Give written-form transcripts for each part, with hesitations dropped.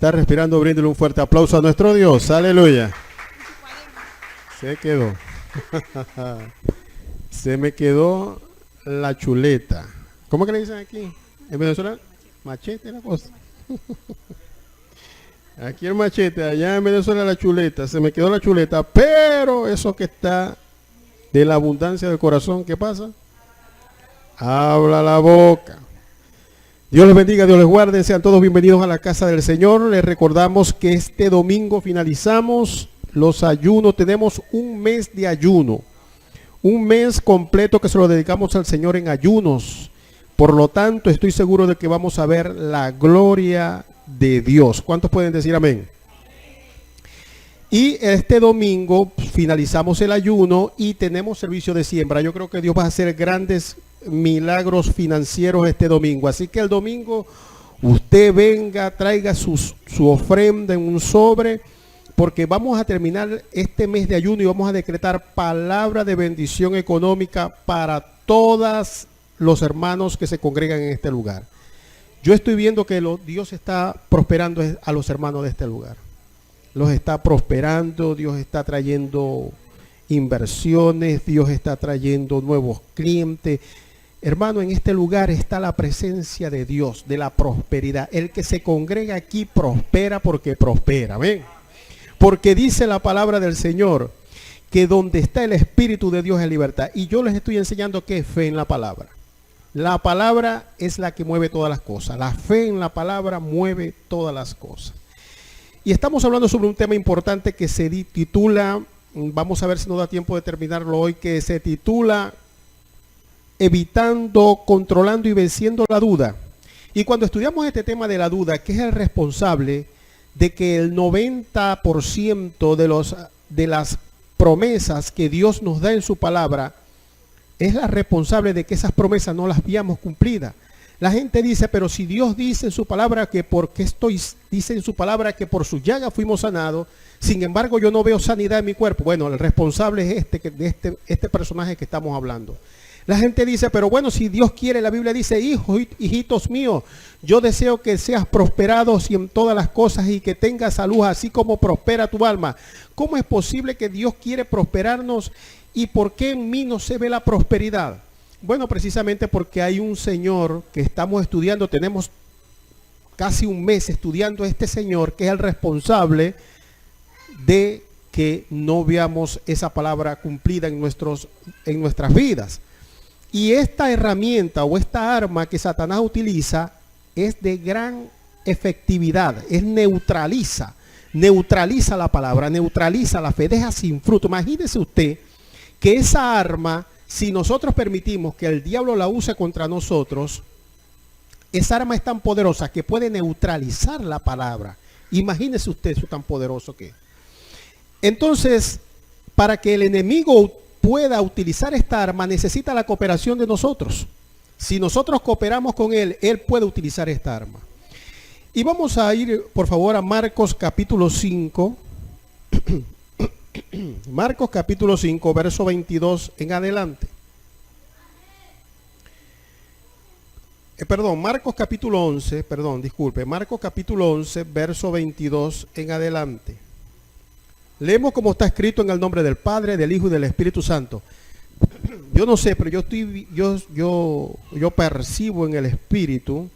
está respirando, bríndele un fuerte aplauso a nuestro Dios. Aleluya. Se quedó. Se me quedó la chuleta. ¿Cómo que le dicen aquí? En Venezuela, machete la cosa. Aquí el machete, allá en Venezuela la chuleta. Se me quedó la chuleta, pero eso que está de la abundancia del corazón, ¿qué pasa? Habla la boca. Dios les bendiga, Dios les guarde. Sean todos bienvenidos a la casa del Señor. Les recordamos que este domingo finalizamos los ayunos. Tenemos un mes de ayuno. Un mes completo que se lo dedicamos al Señor en ayunos. Por lo tanto, estoy seguro de que vamos a ver la gloria de Dios. ¿Cuántos pueden decir amén? Y este domingo finalizamos el ayuno y tenemos servicio de siembra. Yo creo que Dios va a hacer grandes milagros financieros este domingo. Así que el domingo usted venga, traiga su ofrenda en un sobre, porque vamos a terminar este mes de ayuno y vamos a decretar palabra de bendición económica para todos los hermanos que se congregan en este lugar. Yo estoy viendo que Dios está prosperando a los hermanos de este lugar. Los está prosperando, Dios está trayendo inversiones, Dios está trayendo nuevos clientes. Hermano, en este lugar está la presencia de Dios, de la prosperidad. El que se congrega aquí prospera porque prospera. ¿Ven? Porque dice la palabra del Señor que donde está el Espíritu de Dios es libertad. Y yo les estoy enseñando que es fe en la palabra. La palabra es la que mueve todas las cosas. La fe en la palabra mueve todas las cosas. Y estamos hablando sobre un tema importante que se titula, vamos a ver si nos da tiempo de terminarlo hoy, que se titula Evitando, controlando y venciendo la duda. Y cuando estudiamos este tema de la duda, ¿qué es el responsable de que el 90% de las promesas que Dios nos da en su palabra es la responsable de que esas promesas no las veamos cumplidas? La gente dice, pero si Dios dice en su palabra que dice en su palabra que por su llaga fuimos sanados, sin embargo yo no veo sanidad en mi cuerpo. Bueno, el responsable es este personaje que estamos hablando. La gente dice, pero bueno, si Dios quiere, la Biblia dice, hijitos míos, yo deseo que seas prosperados y en todas las cosas y que tengas salud, así como prospera tu alma. ¿Cómo es posible que Dios quiere prosperarnos y por qué en mí no se ve la prosperidad? Bueno, precisamente porque hay un señor que estamos estudiando, tenemos casi un mes estudiando a este señor que es el responsable de que no veamos esa palabra cumplida en nuestras vidas. Y esta herramienta o esta arma que Satanás utiliza es de gran efectividad, neutraliza la palabra, neutraliza la fe, deja sin fruto. Imagínese usted que esa arma, si nosotros permitimos que el diablo la use contra nosotros, esa arma es tan poderosa que puede neutralizar la palabra. Imagínese usted eso tan poderoso que es. Entonces, para que el enemigo pueda utilizar esta arma, necesita la cooperación de nosotros. Si nosotros cooperamos con él, él puede utilizar esta arma. Y vamos a ir, por favor, a Marcos capítulo 5. Marcos capítulo 5, verso 22 en adelante. Marcos capítulo 11, Marcos capítulo 11, verso 22 en adelante. Leemos como está escrito en el nombre del Padre, del Hijo y del Espíritu Santo. Yo no sé, pero yo percibo en el Espíritu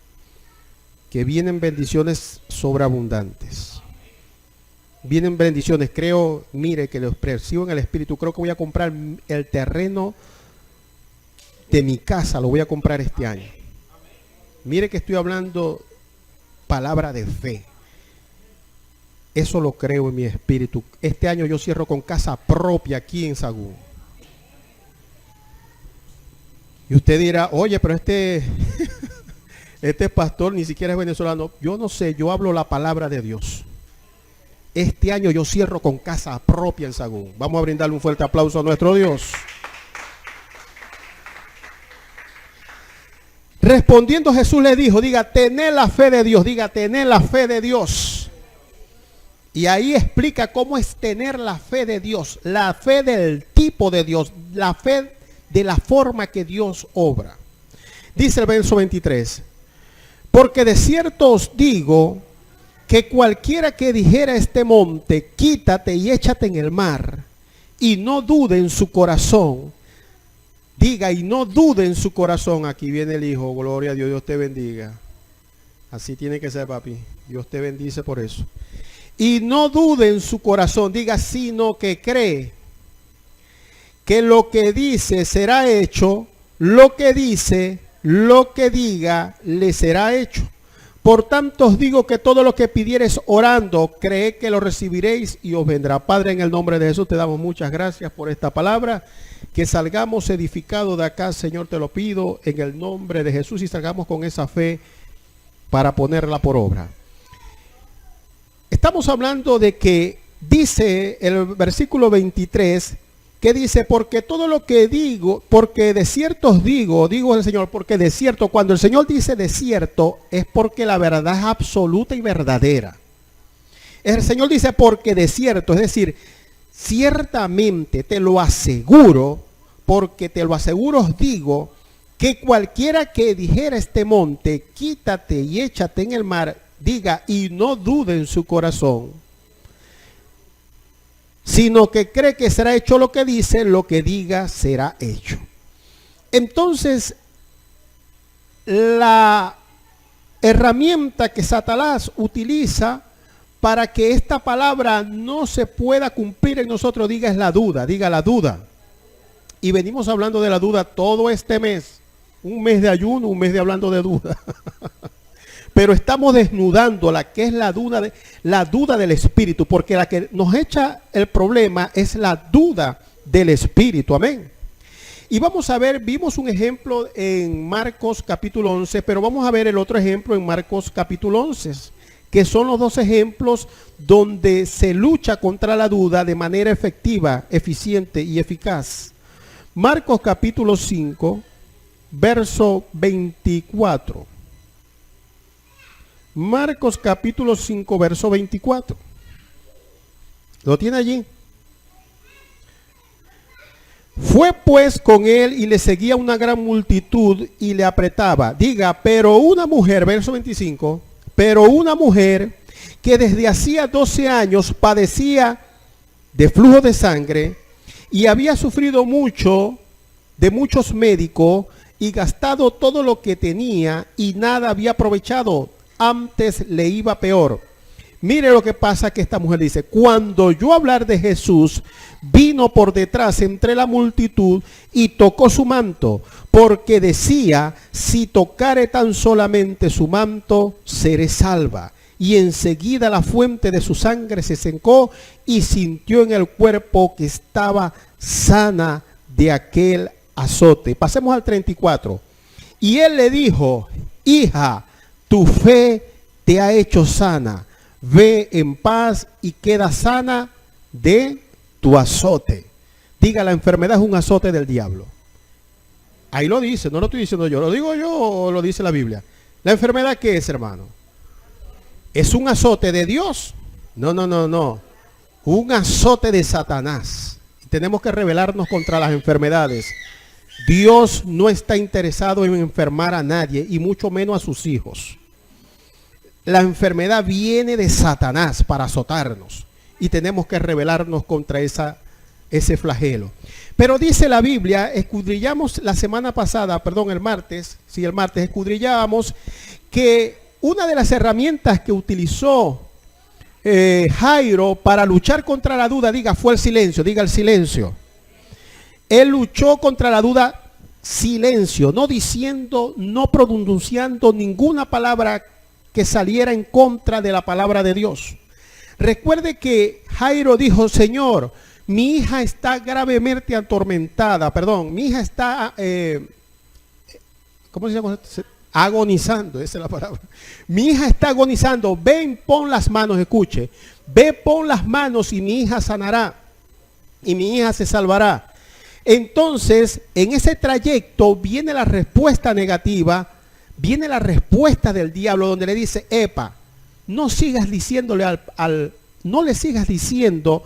que vienen bendiciones sobreabundantes. Vienen bendiciones, creo, mire que los percibo en el Espíritu. Creo que voy a comprar el terreno de mi casa, lo voy a comprar este año. Mire que estoy hablando palabra de fe. Eso lo creo en mi espíritu. Este año yo cierro con casa propia aquí en Sagún. Y usted dirá, oye, pero este pastor ni siquiera es venezolano. Yo no sé, yo hablo la palabra de Dios. Este año yo cierro con casa propia en Sagún. Vamos a brindarle un fuerte aplauso a nuestro Dios. Respondiendo Jesús le dijo, diga, tened la fe de Dios, diga, tened la fe de Dios. Y ahí explica cómo es tener la fe de Dios, la fe del tipo de Dios, la fe de la forma que Dios obra. Dice el verso 23, porque de cierto os digo que que cualquiera que dijera a este monte, quítate y échate en el mar, y no dude en su corazón, diga, y no dude en su corazón. Aquí viene el hijo, gloria a Dios, Dios te bendiga. Así tiene que ser, papi. Dios te bendice por eso. Y no dude en su corazón, diga, sino que cree que lo que dice será hecho, lo que dice, lo que diga, le será hecho. Por tanto os digo que todo lo que pidiereis orando, creed que lo recibiréis y os vendrá. Padre, en el nombre de Jesús te damos muchas gracias por esta palabra. Que salgamos edificados de acá, Señor, te lo pido en el nombre de Jesús, y salgamos con esa fe para ponerla por obra. Estamos hablando de que dice el versículo 23, que dice, porque todo lo que digo, porque de cierto os digo, digo el Señor, porque de cierto, cuando el Señor dice de cierto, es porque la verdad es absoluta y verdadera. El Señor dice porque de cierto, es decir, ciertamente te lo aseguro, porque te lo aseguro os digo, que cualquiera que dijera este monte, quítate y échate en el mar, diga, y no dude en su corazón, sino que cree que será hecho lo que dice, lo que diga será hecho. Entonces, la herramienta que Satanás utiliza para que esta palabra no se pueda cumplir en nosotros, diga, es la duda, diga la duda. Y venimos hablando de la duda todo este mes, un mes de ayuno, un mes de hablando de duda. Pero estamos desnudando la que es la duda del espíritu, porque la que nos echa el problema es la duda del espíritu. Amén. Y vamos a ver, vimos un ejemplo en Marcos capítulo 11, pero vamos a ver el otro ejemplo en Marcos capítulo 11, que son los dos ejemplos donde se lucha contra la duda de manera efectiva, eficiente y eficaz. Marcos capítulo 5, verso 24. Marcos capítulo 5, verso 24. ¿Lo tiene allí? Fue pues con él y le seguía una gran multitud y le apretaba. Diga, pero una mujer, verso 25, pero una mujer que desde hacía 12 años padecía de flujo de sangre y había sufrido mucho de muchos médicos y gastado todo lo que tenía y nada había aprovechado, antes le iba peor. Mire lo que pasa, que esta mujer dice, cuando yo hablar de Jesús, vino por detrás entre la multitud y tocó su manto, porque decía, si tocare tan solamente su manto, seré salva. Y enseguida la fuente de su sangre se secó y sintió en el cuerpo que estaba sana de aquel azote. Pasemos al 34. Y él le dijo, hija, tu fe te ha hecho sana, ve en paz y queda sana de tu azote. Diga, la enfermedad es un azote del diablo. Ahí lo dice, no lo estoy diciendo yo, lo digo yo o lo dice la Biblia. ¿La enfermedad qué es, hermano? ¿Es un azote de Dios? No. Un azote de Satanás. Tenemos que rebelarnos contra las enfermedades. Dios no está interesado en enfermar a nadie y mucho menos a sus hijos. La enfermedad viene de Satanás para azotarnos y tenemos que rebelarnos contra ese flagelo. Pero dice la Biblia, escudrillamos la semana pasada, el martes, escudrillábamos que una de las herramientas que utilizó Jairo para luchar contra la duda, diga, fue el silencio, diga el silencio. Él luchó contra la duda, silencio, no diciendo, no pronunciando ninguna palabra que saliera en contra de la palabra de Dios. Recuerde que Jairo dijo, Señor, mi hija está gravemente atormentada, mi hija está, ¿cómo se llama? Agonizando, esa es la palabra. Mi hija está agonizando, ven, pon las manos, escuche, ve, pon las manos y mi hija sanará y mi hija se salvará. Entonces, en ese trayecto viene la respuesta negativa, viene la respuesta del diablo donde le dice, epa, no sigas diciéndole no le sigas diciendo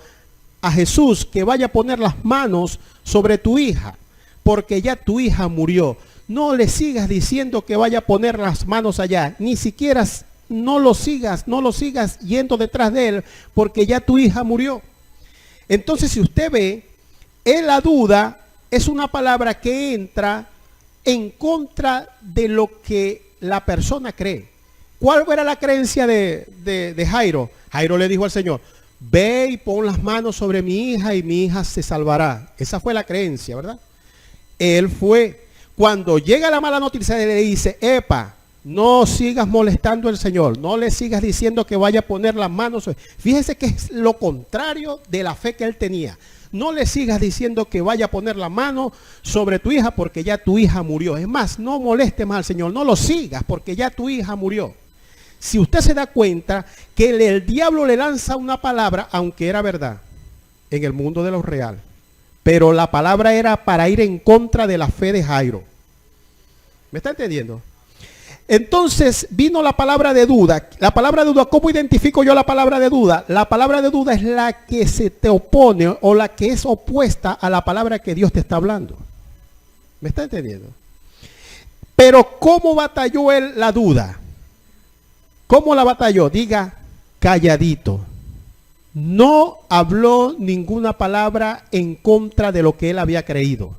a Jesús que vaya a poner las manos sobre tu hija, porque ya tu hija murió. No le sigas diciendo que vaya a poner las manos allá, ni siquiera no lo sigas yendo detrás de él, porque ya tu hija murió. Entonces, si usted ve, la duda es una palabra que entra en contra de lo que la persona cree. ¿Cuál era la creencia de Jairo? Jairo le dijo al Señor, ve y pon las manos sobre mi hija y mi hija se salvará. Esa fue la creencia, ¿verdad? Él fue. Cuando llega la mala noticia, le dice, epa, no sigas molestando al Señor, no le sigas diciendo que vaya a poner las manos. Fíjese que es lo contrario de la fe que él tenía. No le sigas diciendo que vaya a poner la mano sobre tu hija porque ya tu hija murió. Es más, no moleste más al Señor, no lo sigas porque ya tu hija murió. Si usted se da cuenta que el diablo le lanza una palabra, aunque era verdad, en el mundo de lo real, pero la palabra era para ir en contra de la fe de Jairo. ¿Me está entendiendo? Entonces vino la palabra de duda. La palabra de duda, ¿cómo identifico yo la palabra de duda? La palabra de duda es la que se te opone o la que es opuesta a la palabra que Dios te está hablando. ¿Me está entendiendo? Pero ¿cómo batalló él la duda? ¿Cómo la batalló? Diga, calladito. No habló ninguna palabra en contra de lo que él había creído.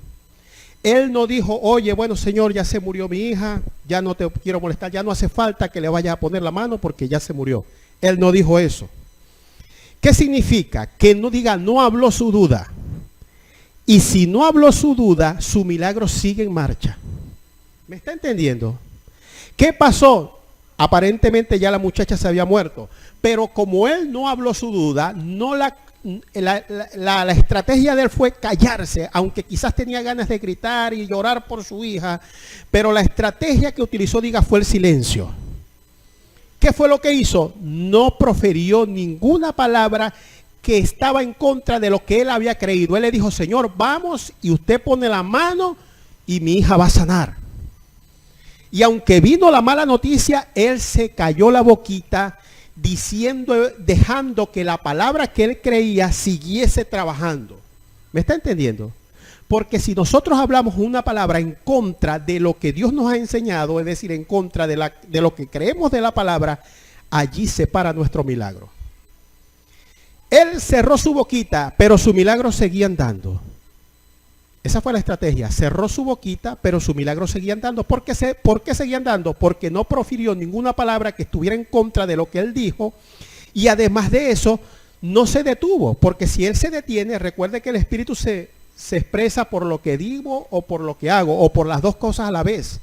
Él no dijo, oye, bueno, Señor, ya se murió mi hija, ya no te quiero molestar, ya no hace falta que le vayas a poner la mano porque ya se murió. Él no dijo eso. ¿Qué significa? Que no diga, no habló su duda. Y si no habló su duda, su milagro sigue en marcha. ¿Me está entendiendo? ¿Qué pasó? Aparentemente ya la muchacha se había muerto. Pero como él no habló su duda, no la estrategia de él fue callarse, aunque quizás tenía ganas de gritar y llorar por su hija, pero la estrategia que utilizó, diga, fue el silencio. ¿Qué fue lo que hizo? No profirió ninguna palabra que estaba en contra de lo que él había creído. Él le dijo, Señor, vamos y usted pone la mano y mi hija va a sanar. Y aunque vino la mala noticia, él se cayó la boquita, diciendo, dejando que la palabra que él creía siguiese trabajando. ¿Me está entendiendo? Porque si nosotros hablamos una palabra en contra de lo que Dios nos ha enseñado, es decir, en contra de lo que creemos de la palabra, allí se para nuestro milagro. Él cerró su boquita, pero su milagro seguía andando. Esa fue la estrategia. Cerró su boquita, pero su milagro seguía andando. ¿Por qué seguía andando? Porque no profirió ninguna palabra que estuviera en contra de lo que él dijo. Y además de eso, no se detuvo. Porque si él se detiene, recuerde que el Espíritu se expresa por lo que digo o por lo que hago, o por las dos cosas a la vez.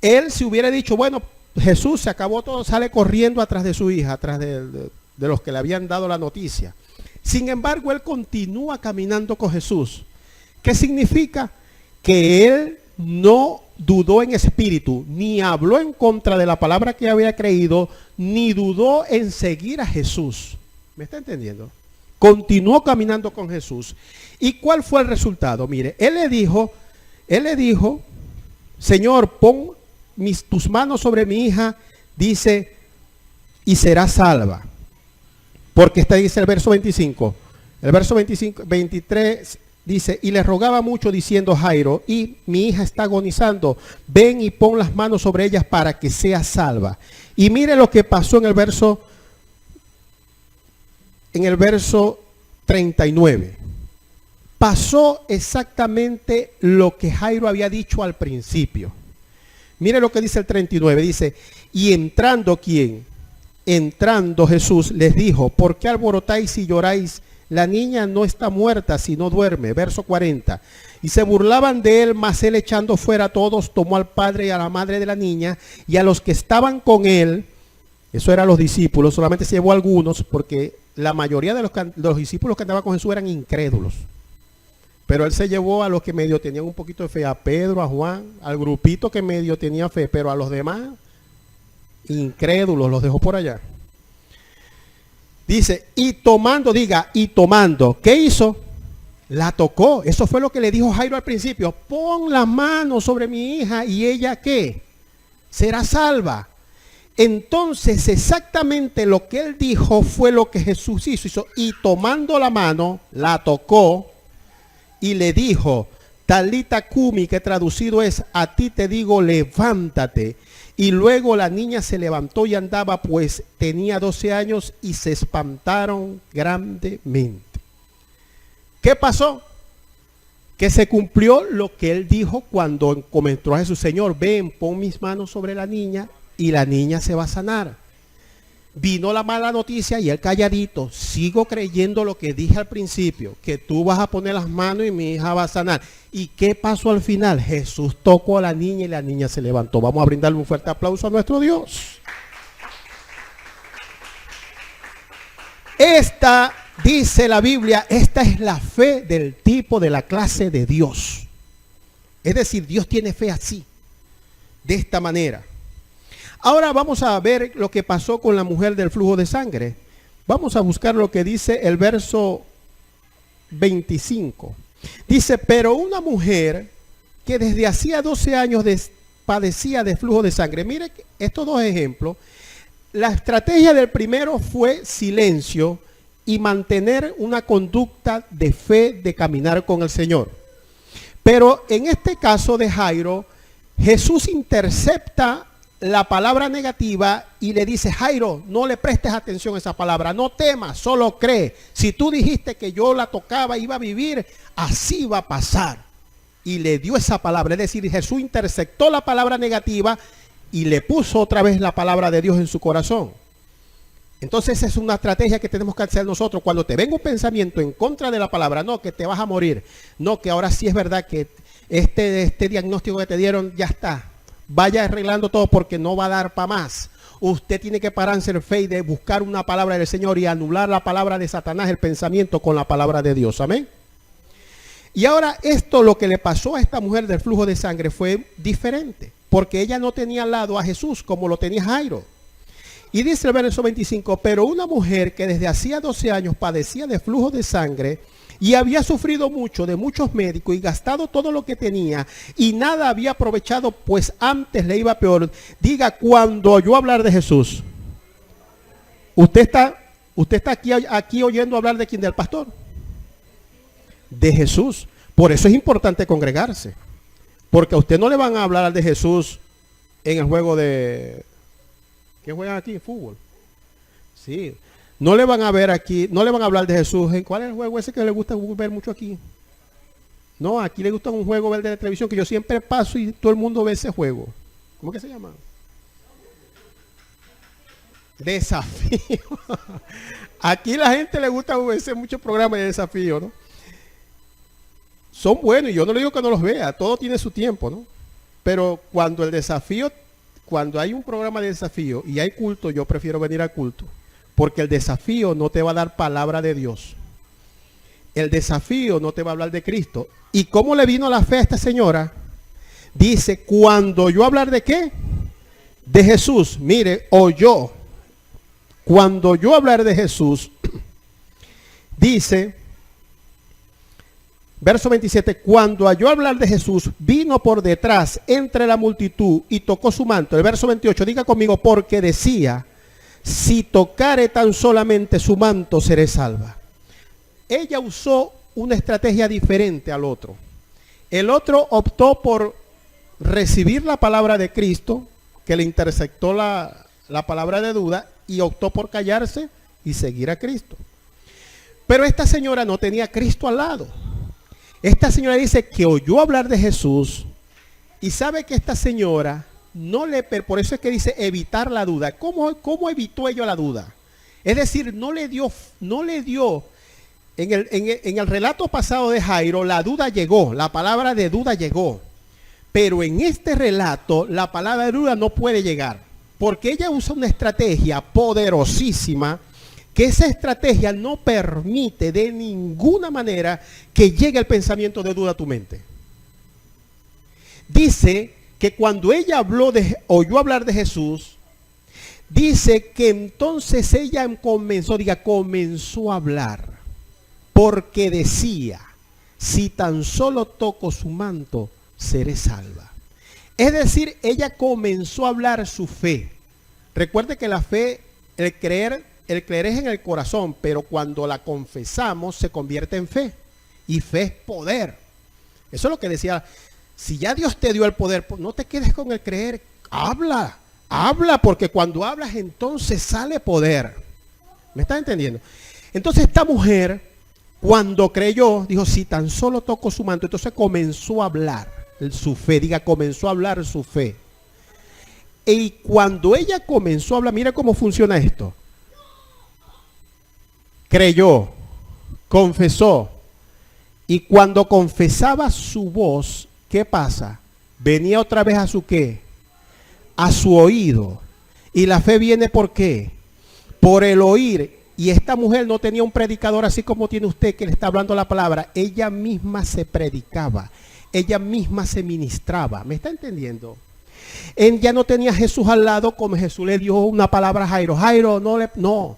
Él si hubiera dicho, bueno, Jesús, se acabó todo, sale corriendo atrás de su hija, atrás de los que le habían dado la noticia. Sin embargo, él continúa caminando con Jesús. ¿Qué significa? Que él no dudó en espíritu, ni habló en contra de la palabra que había creído, ni dudó en seguir a Jesús. ¿Me está entendiendo? Continuó caminando con Jesús. ¿Y cuál fue el resultado? Mire, él le dijo, Señor, pon tus manos sobre mi hija, dice, y será salva. Porque está dice el verso 25. El verso 23 dice, y le rogaba mucho diciendo, Jairo, y mi hija está agonizando, ven y pon las manos sobre ella para que sea salva. Y mire lo que pasó en el verso 39. Pasó exactamente lo que Jairo había dicho al principio. Mire lo que dice el 39, dice, y entrando ¿quién? Entrando Jesús les dijo, ¿por qué alborotáis y lloráis? La niña no está muerta, sino duerme. Verso 40. Y se burlaban de él, mas él echando fuera a todos, tomó al padre y a la madre de la niña, y a los que estaban con él, eso eran los discípulos, solamente se llevó a algunos, porque la mayoría de los discípulos que andaban con Jesús eran incrédulos. Pero él se llevó a los que medio tenían un poquito de fe, a Pedro, a Juan, al grupito que medio tenía fe, pero a los demás, incrédulos, los dejó por allá. Dice, y tomando, diga, y tomando, ¿qué hizo? La tocó. Eso fue lo que le dijo Jairo al principio. Pon la mano sobre mi hija y ella, ¿qué? Será salva. Entonces, exactamente lo que él dijo fue lo que Jesús hizo. Y tomando la mano, la tocó y le dijo, Talita Kumi, que traducido es, a ti te digo, levántate. Y luego la niña se levantó y andaba, pues tenía 12 años, y se espantaron grandemente. ¿Qué pasó? Que se cumplió lo que él dijo cuando comentó a Jesús: Señor, ven, pon mis manos sobre la niña y la niña se va a sanar. Vino la mala noticia y él calladito: sigo creyendo lo que dije al principio, que tú vas a poner las manos y mi hija va a sanar. ¿Y qué pasó al final? Jesús tocó a la niña y la niña se levantó. Vamos a brindarle un fuerte aplauso a nuestro Dios. Esta, dice la Biblia, esta es la fe del tipo, de la clase de Dios. Es decir, Dios tiene fe así, de esta manera. Ahora vamos a ver lo que pasó con la mujer del flujo de sangre. Vamos a buscar lo que dice el verso 25. Dice: pero una mujer que desde hacía 12 años padecía de flujo de sangre. Mire estos dos ejemplos. La estrategia del primero fue silencio y mantener una conducta de fe, de caminar con el Señor. Pero en este caso de Jairo, Jesús intercepta la palabra negativa y le dice: Jairo, no le prestes atención a esa palabra, no temas, solo cree. Si tú dijiste que yo la tocaba, iba a vivir, así va a pasar. Y le dio esa palabra, es decir, Jesús interceptó la palabra negativa y le puso otra vez la palabra de Dios en su corazón. Entonces esa es una estrategia que tenemos que hacer nosotros. Cuando te venga un pensamiento en contra de la palabra, no, que te vas a morir, no, que ahora sí es verdad que este diagnóstico que te dieron ya está, vaya arreglando todo porque no va a dar para más. Usted tiene que pararse en fe y de buscar una palabra del Señor y anular la palabra de Satanás, el pensamiento, con la palabra de Dios. Amén. Y ahora esto, lo que le pasó a esta mujer del flujo de sangre, fue diferente, porque ella no tenía al lado a Jesús como lo tenía Jairo. Y dice el verso 25: pero una mujer que desde hacía 12 años padecía de flujo de sangre y había sufrido mucho de muchos médicos y gastado todo lo que tenía y nada había aprovechado, pues antes le iba peor. Diga: cuando oyó hablar de Jesús. ¿Usted está aquí oyendo hablar de quién? ¿Del pastor? De Jesús. Por eso es importante congregarse, porque a usted no le van a hablar de Jesús en el juego de... ¿Qué juegan aquí? Fútbol. Sí. No le van a ver aquí, no le van a hablar de Jesús. ¿Cuál es el juego ese que le gusta ver mucho aquí? No, aquí le gusta un juego ver de la televisión que yo siempre paso y todo el mundo ve ese juego. ¿Cómo que se llama? Desafío. Aquí la gente le gusta ver muchos programas de desafío, ¿no? Son buenos y yo no le digo que no los vea, todo tiene su tiempo, ¿no? Pero cuando el desafío, cuando hay un programa de desafío y hay culto, yo prefiero venir al culto. Porque el desafío no te va a dar palabra de Dios. El desafío no te va a hablar de Cristo. ¿Y cómo le vino la fe a esta señora? Dice: cuando yo hablar de qué? De Jesús. Mire, oyó. Cuando yo hablar de Jesús, dice, verso 27, cuando oyó hablar de Jesús, vino por detrás entre la multitud y tocó su manto. El verso 28, diga conmigo: porque decía: si tocare tan solamente su manto, seré salva. Ella usó una estrategia diferente al otro. El otro optó por recibir la palabra de Cristo, que le interceptó la palabra de duda, y optó por callarse y seguir a Cristo. Pero esta señora no tenía a Cristo al lado. Esta señora dice que oyó hablar de Jesús y sabe que esta señora por eso es que dice evitar la duda. ¿Cómo evitó ella la duda? Es decir, no le dio, en el relato pasado de Jairo, la duda llegó, la palabra de duda llegó. Pero en este relato, la palabra de duda no puede llegar, porque ella usa una estrategia poderosísima, que esa estrategia no permite de ninguna manera que llegue el pensamiento de duda a tu mente. Dice que cuando ella oyó hablar de Jesús, dice que entonces ella comenzó a hablar, porque decía: si tan solo toco su manto, seré salva. Es decir, ella comenzó a hablar su fe. Recuerde que la fe, el creer es en el corazón, pero cuando la confesamos se convierte en fe. Y fe es poder. Eso es lo que decía. Si ya Dios te dio el poder, no te quedes con el creer, habla. Habla, porque cuando hablas entonces sale poder. ¿Me estás entendiendo? Entonces esta mujer, cuando creyó, dijo, si tan solo toco su manto, entonces comenzó a hablar su fe. Diga, comenzó a hablar su fe. Y cuando ella comenzó a hablar, mira cómo funciona esto. Creyó, confesó. Y cuando confesaba su voz, ¿qué pasa? Venía otra vez a su ¿qué? A su oído. Y la fe viene ¿por qué? Por el oír. Y esta mujer no tenía un predicador así como tiene usted que le está hablando la palabra. Ella misma se predicaba. Ella misma se ministraba. ¿Me está entendiendo? Ella no tenía a Jesús al lado como Jesús le dio una palabra a Jairo. Jairo, no.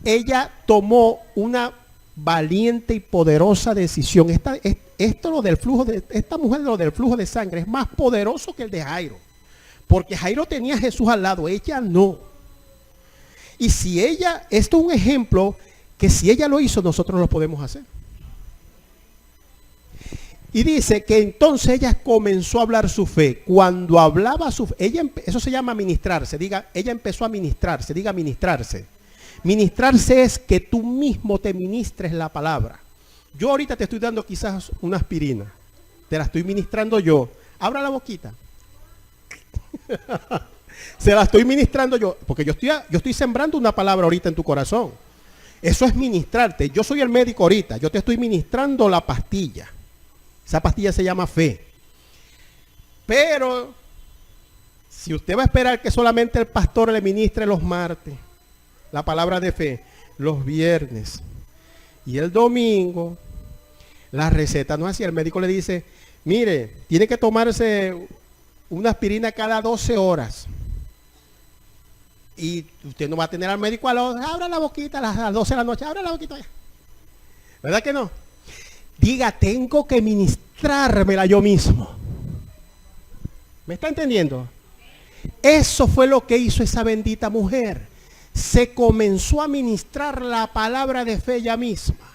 Ella tomó una valiente y poderosa decisión. Esta mujer, lo del flujo de sangre, es más poderoso que el de Jairo. Porque Jairo tenía a Jesús al lado, ella no. Y si ella, esto es un ejemplo que si ella lo hizo, nosotros lo podemos hacer. Y dice que entonces ella comenzó a hablar su fe. Cuando hablaba su fe, eso se llama ministrarse. Diga, ella empezó a ministrarse. Diga, ministrarse. Ministrarse es que tú mismo te ministres la palabra. Yo ahorita te estoy dando quizás una aspirina. Te la estoy ministrando yo. Abra la boquita. Se la estoy ministrando yo. Porque yo estoy sembrando una palabra ahorita en tu corazón. Eso es ministrarte. Yo soy el médico ahorita. Yo te estoy ministrando la pastilla. Esa pastilla se llama fe. Pero si usted va a esperar que solamente el pastor le ministre los martes la palabra de fe, los viernes y el domingo, la receta no es así. El médico le dice, mire, tiene que tomarse una aspirina cada 12 horas. Y usted no va a tener al médico abra la boquita a las 12 de la noche, abra la boquita ya. ¿Verdad que no? Diga, tengo que ministrármela yo mismo. ¿Me está entendiendo? Eso fue lo que hizo esa bendita mujer. Se comenzó a ministrar la palabra de fe ella misma.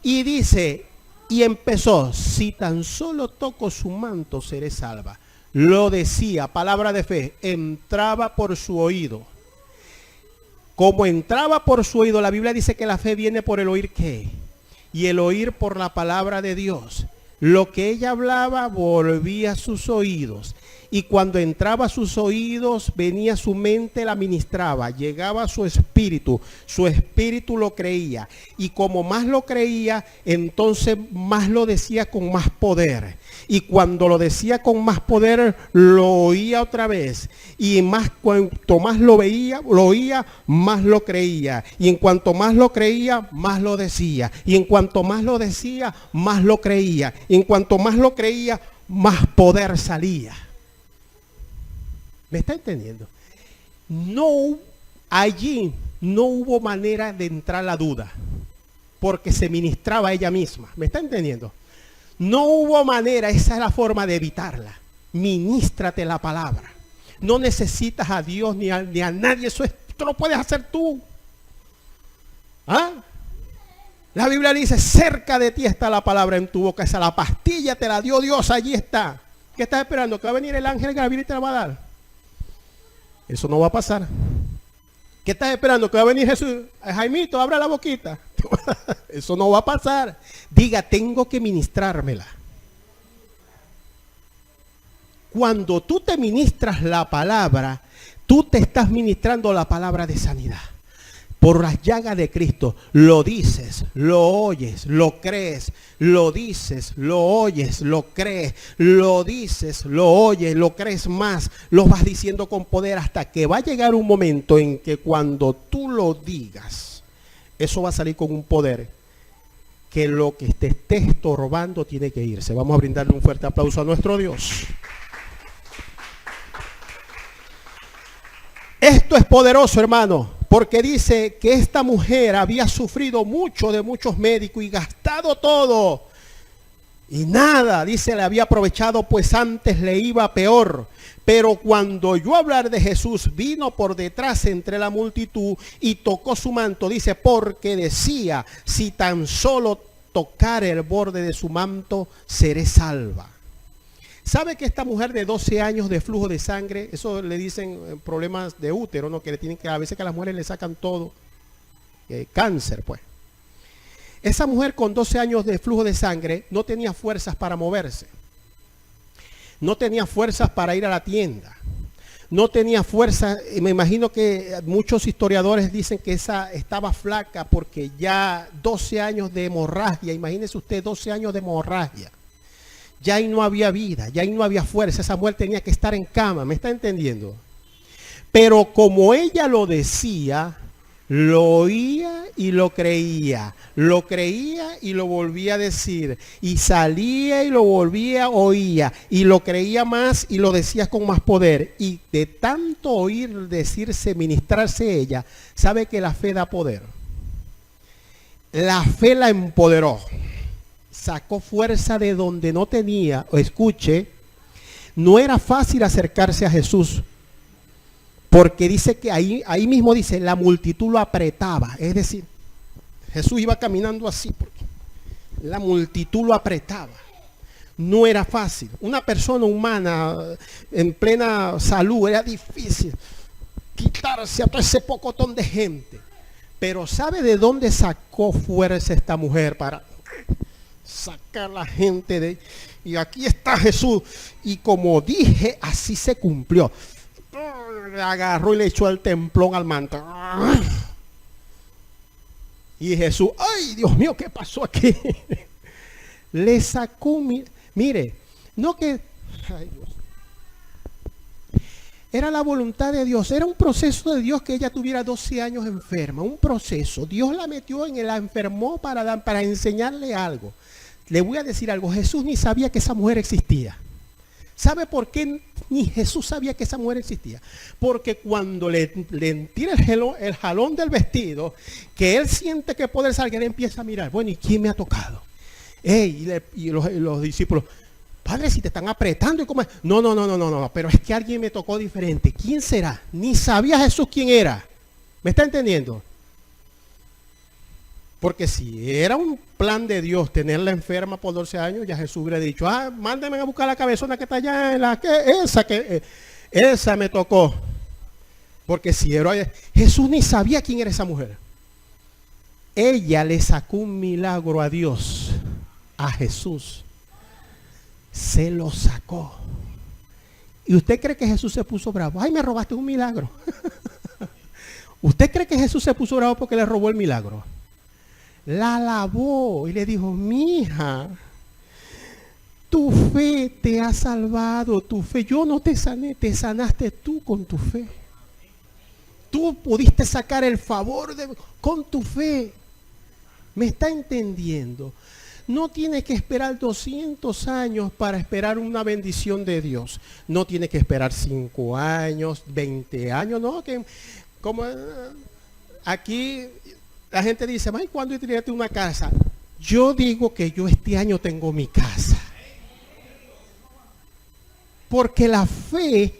Y dice, y empezó, si tan solo toco su manto seré salva. Lo decía, palabra de fe, entraba por su oído. Como entraba por su oído, la Biblia dice que la fe viene por el oír ¿qué? Y el oír por la palabra de Dios. Lo que ella hablaba volvía a sus oídos. Y cuando entraba a sus oídos, venía a su mente, la ministraba. Llegaba a su espíritu lo creía. Y como más lo creía, entonces más lo decía con más poder. Y cuando lo decía con más poder, lo oía otra vez. Y cuanto más lo oía, más lo creía. Y en cuanto más lo creía, más lo decía. Y en cuanto más lo decía, más lo creía. Y en cuanto más lo creía, más poder salía. ¿Me está entendiendo? Allí no hubo manera de entrar la duda. Porque se ministraba ella misma. ¿Me está entendiendo? No hubo manera, esa es la forma de evitarla. Ministrate la palabra. No necesitas a Dios ni a nadie, esto lo puedes hacer tú. ¿Ah? La Biblia dice, cerca de ti está la palabra en tu boca, esa la pastilla te la dio Dios, allí está. ¿Qué estás esperando? ¿Que va a venir el ángel que la Biblia te la va a dar? Eso no va a pasar. ¿Qué estás esperando? ¿Que va a venir Jesús? Jaimito, abra la boquita. Eso no va a pasar. Diga, tengo que ministrármela. Cuando tú te ministras la palabra, tú te estás ministrando la palabra de sanidad. Por las llagas de Cristo, lo dices, lo oyes, lo crees, lo dices, lo oyes, lo crees, lo dices, lo oyes, lo crees más, lo vas diciendo con poder hasta que va a llegar un momento en que cuando tú lo digas, eso va a salir con un poder que lo que te esté estorbando tiene que irse. Vamos a brindarle un fuerte aplauso a nuestro Dios. Esto es poderoso, hermano. Porque dice que esta mujer había sufrido mucho de muchos médicos y gastado todo. Y nada, dice, le había aprovechado, pues antes le iba peor. Pero cuando oyó hablar de Jesús, vino por detrás entre la multitud y tocó su manto. Dice, porque decía, si tan solo tocar el borde de su manto, seré salva. ¿Sabe que esta mujer de 12 años de flujo de sangre, eso le dicen problemas de útero, ¿no? Que le tienen que, a veces que a las mujeres le sacan todo, cáncer, pues. Esa mujer con 12 años de flujo de sangre no tenía fuerzas para moverse. No tenía fuerzas para ir a la tienda. No tenía fuerza. Me imagino que muchos historiadores dicen que esa estaba flaca porque ya 12 años de hemorragia. Imagínese usted 12 años de hemorragia. Ya ahí no había vida, ya ahí no había fuerza. Esa mujer tenía que estar en cama, ¿me está entendiendo? Pero como ella lo decía, lo oía y lo creía y lo volvía a decir, y salía y lo volvía, oía, y lo creía más y lo decía con más poder. Y de tanto oír, decirse, ministrarse ella, sabe que la fe da poder. La fe la empoderó. Sacó fuerza de donde no tenía. Escuche, no era fácil acercarse a Jesús, porque dice que ahí mismo dice, la multitud lo apretaba. Es decir, Jesús iba caminando así, porque la multitud lo apretaba. No era fácil. Una persona humana en plena salud era difícil quitarse a todo ese pocotón de gente. Pero ¿sabe de dónde sacó fuerza esta mujer para sacar la gente de? Y aquí está Jesús, y como dije, así se cumplió. Le agarró y le echó el templón al manto. Y Jesús, ay Dios mío, ¿qué pasó aquí? Le sacó, mire, no que, ay Dios, era la voluntad de Dios, era un proceso de Dios que ella tuviera 12 años enferma, un proceso. Dios la metió la enfermó para enseñarle algo. Le voy a decir algo, Jesús ni sabía que esa mujer existía. ¿Sabe por qué ni Jesús sabía que esa mujer existía? Porque cuando le tira el jalón del vestido, que él siente que puede salir, él empieza a mirar, bueno, ¿y quién me ha tocado? Y los discípulos, Padre, si te están apretando y cómo es. No, pero es que alguien me tocó diferente. ¿Quién será? Ni sabía Jesús quién era. ¿Me está entendiendo? Porque si era un plan de Dios tenerla enferma por 12 años, ya Jesús hubiera dicho, mándenme a buscar la cabezona que está allá, esa me tocó. Porque si era, Jesús ni sabía quién era esa mujer. Ella le sacó un milagro a Dios, a Jesús. Se lo sacó. ¿Y usted cree que Jesús se puso bravo? Ay, me robaste un milagro. ¿Usted cree que Jesús se puso bravo porque le robó el milagro? La alabó y le dijo, mija, tu fe te ha salvado, tu fe. Yo no te sané, te sanaste tú con tu fe. Tú pudiste sacar el favor con tu fe. ¿Me está entendiendo? No tiene que esperar 200 años para esperar una bendición de Dios. No tiene que esperar 5 años, 20 años, no, que como aquí la gente dice, ay, ¿cuándo tienes una casa? Yo digo que yo este año tengo mi casa. Porque la fe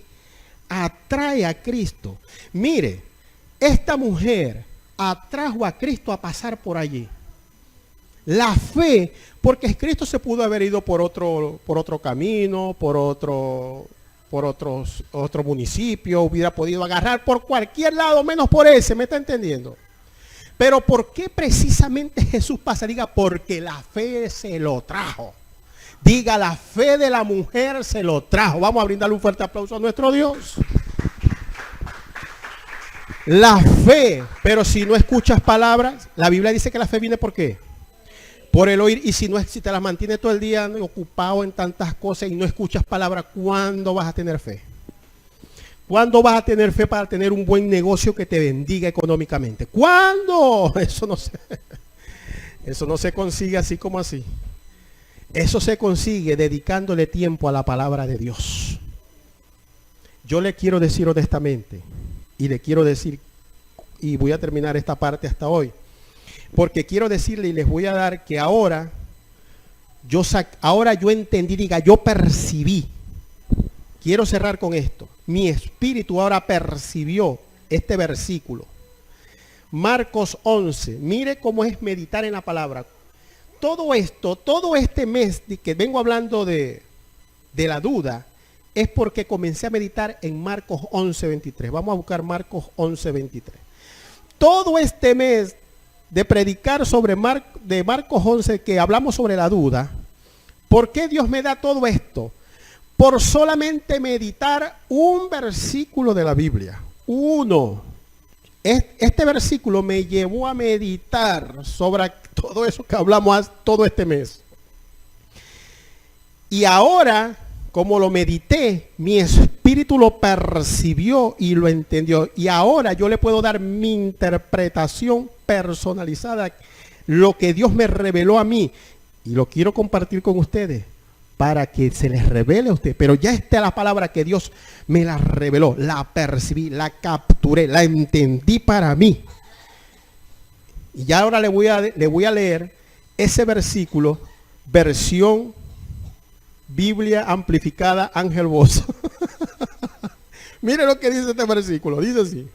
atrae a Cristo. Mire, esta mujer atrajo a Cristo a pasar por allí. La fe, porque Cristo se pudo haber ido por otro camino, por otro municipio, hubiera podido agarrar por cualquier lado, menos por ese, ¿me está entendiendo? Pero ¿por qué precisamente Jesús pasa? Diga, porque la fe se lo trajo. Diga, la fe de la mujer se lo trajo. Vamos a brindarle un fuerte aplauso a nuestro Dios. La fe, pero si no escuchas palabras, la Biblia dice que la fe viene ¿por qué? Por el oír. Y si te las mantienes todo el día ocupado en tantas cosas y no escuchas palabras, ¿cuándo vas a tener fe? ¿Cuándo vas a tener fe para tener un buen negocio que te bendiga económicamente? ¿Cuándo? Eso no se consigue así como así. Eso se consigue dedicándole tiempo a la palabra de Dios. Yo le quiero decir honestamente, y le quiero decir, y voy a terminar esta parte hasta hoy, porque quiero decirle y les voy a dar que ahora yo entendí, diga, yo percibí. Quiero cerrar con esto. Mi espíritu ahora percibió este versículo. Marcos 11. Mire cómo es meditar en la palabra. Todo esto, todo este mes que vengo hablando de de la duda es porque comencé a meditar en Marcos 11:23. Vamos a buscar Marcos 11:23. Todo este mes de predicar sobre de Marcos 11, que hablamos sobre la duda, ¿por qué Dios me da todo esto? Por solamente meditar un versículo de la Biblia. Uno. Este versículo me llevó a meditar sobre todo eso que hablamos todo este mes. Y ahora, como lo medité, mi espíritu lo percibió y lo entendió. Y ahora yo le puedo dar mi interpretación personalizada, lo que Dios me reveló a mí. Y lo quiero compartir con ustedes para que se les revele a ustedes. Pero ya está la palabra que Dios me la reveló, la percibí, la capturé, la entendí para mí. Y ya ahora le voy a leer ese versículo, versión Biblia amplificada Ángel Bozo. Mire lo que dice este versículo, dice así.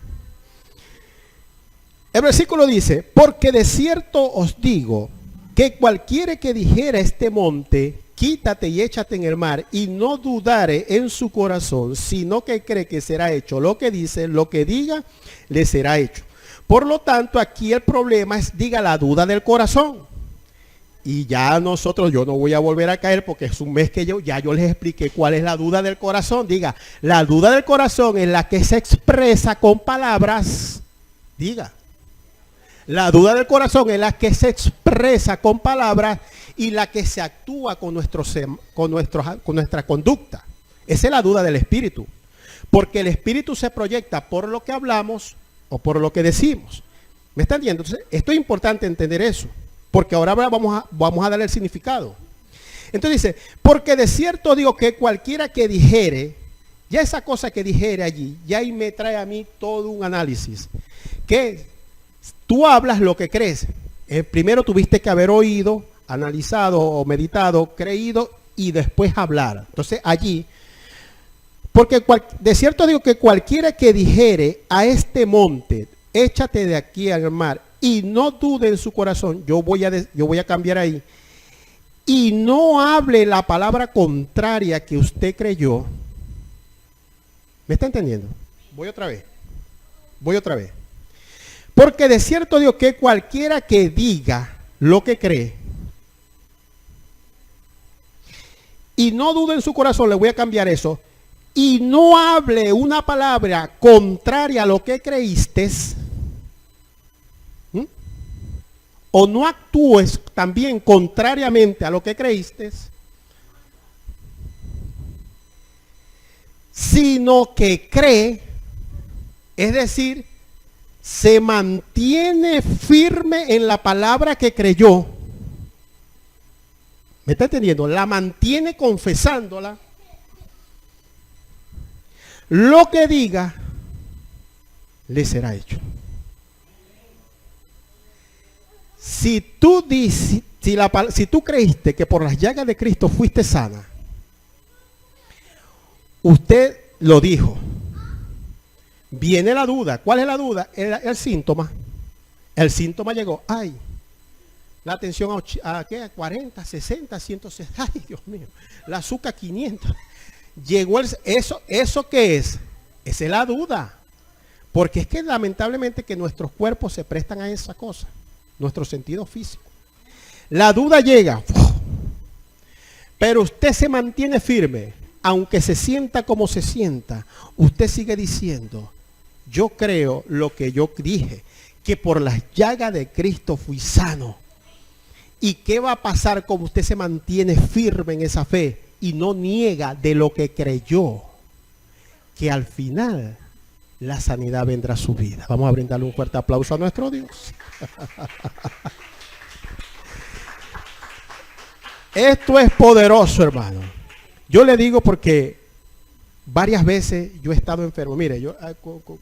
El versículo dice, porque de cierto os digo, que cualquiera que dijera este monte, quítate y échate en el mar, y no dudare en su corazón, sino que cree que será hecho lo que dice, lo que diga, le será hecho. Por lo tanto, aquí el problema es, diga, la duda del corazón. Y ya nosotros, yo no voy a volver a caer porque es un mes que yo les expliqué cuál es la duda del corazón. Diga, la duda del corazón es la que se expresa con palabras. Diga. La duda del corazón es la que se expresa con palabras y la que se actúa con nuestra conducta. Esa es la duda del espíritu. Porque el espíritu se proyecta por lo que hablamos o por lo que decimos. ¿Me están entendiendo? Entonces, esto es importante entender eso. Porque ahora vamos a darle el significado. Entonces dice, porque de cierto digo que cualquiera que dijere, ya esa cosa que dijere allí, ya ahí me trae a mí todo un análisis. Que tú hablas lo que crees. Primero tuviste que haber oído, analizado o meditado, creído y después hablar. Entonces allí, porque de cierto digo que cualquiera que dijere a este monte, échate de aquí al mar, y no dude en su corazón, yo voy a cambiar ahí, y no hable la palabra contraria que usted creyó. ¿Me está entendiendo? Voy otra vez. Porque de cierto digo que cualquiera que diga lo que cree y no dude en su corazón, le voy a cambiar eso, y no hable una palabra contraria a lo que creíste, o no actúes también contrariamente a lo que creíste, sino que cree, es decir, se mantiene firme en la palabra que creyó. ¿Me está entendiendo? La mantiene confesándola. Lo que diga, le será hecho. Si tú creíste que por las llagas de Cristo fuiste sana, usted lo dijo. Viene la duda. ¿Cuál es la duda? El síntoma. El síntoma llegó. Ay, la tensión a 40, 60, 160. Ay, Dios mío. La azúcar 500. Llegó ¿eso qué es? Esa es la duda. Porque es que lamentablemente que nuestros cuerpos se prestan a esa cosa. Nuestro sentido físico. La duda llega. Pero usted se mantiene firme. Aunque se sienta como se sienta. Usted sigue diciendo, yo creo lo que yo dije, que por las llagas de Cristo fui sano. ¿Y qué va a pasar como usted se mantiene firme en esa fe y no niega de lo que creyó? Que al final la sanidad vendrá a su vida. Vamos a brindarle un fuerte aplauso a nuestro Dios. Esto es poderoso, hermano. Yo le digo porque varias veces yo he estado enfermo. Mire, yo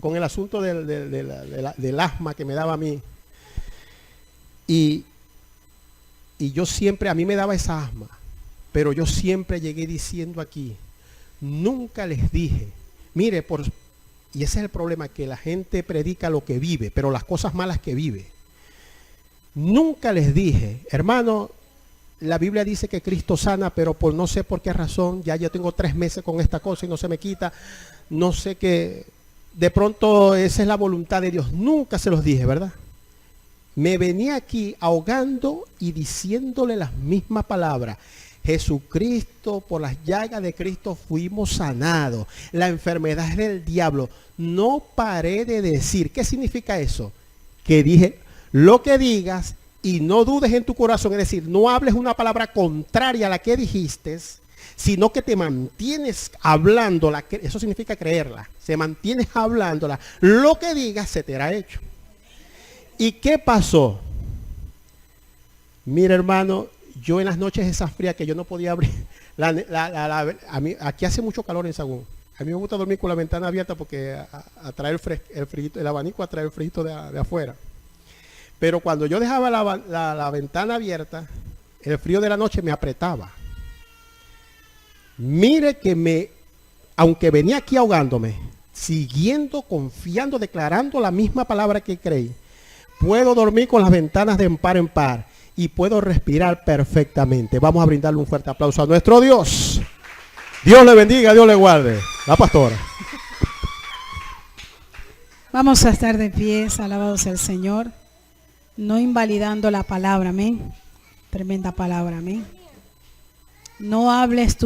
con el asunto del asma que me daba a mí. Y yo siempre, a mí me daba esa asma. Pero yo siempre llegué diciendo aquí, nunca les dije, mire, y ese es el problema, que la gente predica lo que vive, pero las cosas malas que vive. Nunca les dije, hermano, la Biblia dice que Cristo sana, pero por no sé por qué razón, ya yo tengo 3 meses con esta cosa y no se me quita. No sé qué, de pronto esa es la voluntad de Dios. Nunca se los dije, ¿verdad? Me venía aquí ahogando y diciéndole las mismas palabras. Jesucristo, por las llagas de Cristo fuimos sanados. La enfermedad es del diablo. No paré de decir. ¿Qué significa eso? Que dije, lo que digas y no dudes en tu corazón. Es decir, no hables una palabra contraria a la que dijiste, sino que te mantienes hablándola. Eso significa creerla. Se mantienes hablándola. Lo que digas se te hará hecho. ¿Y qué pasó? Mira, hermano, yo en las noches esas frías que yo no podía abrir, a mí, aquí hace mucho calor en Sagún. A mí me gusta dormir con la ventana abierta porque atrae el frío, el abanico atrae el frío de afuera. Pero cuando yo dejaba la ventana abierta, el frío de la noche me apretaba. Mire que aunque venía aquí ahogándome, siguiendo, confiando, declarando la misma palabra que creí, puedo dormir con las ventanas de par en par y puedo respirar perfectamente. Vamos a brindarle un fuerte aplauso a nuestro Dios. Dios le bendiga, Dios le guarde. La pastora. Vamos a estar de pie, alabado sea el Señor, no invalidando la palabra, amén. Tremenda palabra, amén. No hables tú